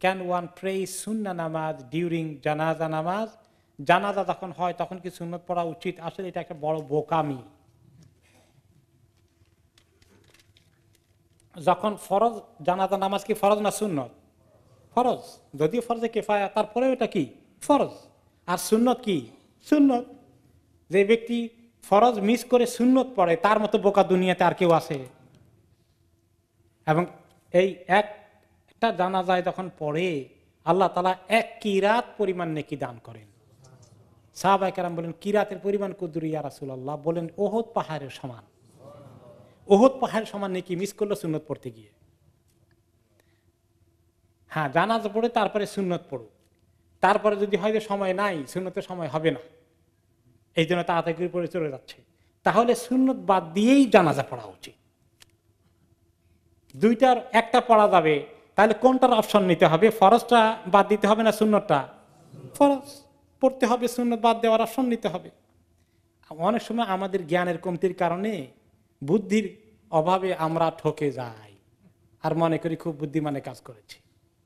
Can one pray সুন্না নামাজ during জানাজা নামাজ? জানাজা যখন হয় তখন কি সুন্নত পড়া উচিত? আসলে এটা একটা বড় বোকামি। যখন ফরজ, জানাজা নামাজ কি ফরজ না সুন্নত? ফরজ। যদিও ফরজে কিফায়া, তারপরেও এটা কি ফরজ। আর সুন্নত কি? সুন্নত। যে ব্যক্তি ফরজ মিস করে সুন্নত পড়ে তার মতো বোকা দুনিয়াতে আর কেউ আছে? এবং এই একটা জানাজায় যখন পড়ে আল্লাহ তাআলা এক কিরাত পরিমাণ নেকি দান করেন। সাহাবায়ে কেরাম বলেন, কিরাতের পরিমাণ কুদুর ইয়া রাসূলুল্লাহ? বলেন ওহদ পাহাড়ের সমান। ওহদ পাহাড়ের সমান নেকি মিস করলো সুন্নত পড়তে গিয়ে। হ্যাঁ, জানাজা পড়ে তারপরে সুন্নত পড়ো, তারপরে যদি হয় যে সময় নাই, সুন্নতের সময় হবে না, এই জন্য তাড়াতাড়ি পড়ে চলে যাচ্ছে, তাহলে সুন্নত বাদ দিয়েই জানাজা পড়া উচিত। দুইটার একটা পড়া যাবে, তাহলে কোনটার অপশন নিতে হবে? ফরজটা বাদ দিতে হবে না সুন্নতটা? ফরজ পড়তে হবে, সুন্নত বাদ দেওয়ার অপশন নিতে হবে। অনেক সময় আমাদের জ্ঞানের কমতির কারণে, বুদ্ধির অভাবে আমরা ঠকে যাই আর মনে করি খুব বুদ্ধিমানের কাজ করেছি।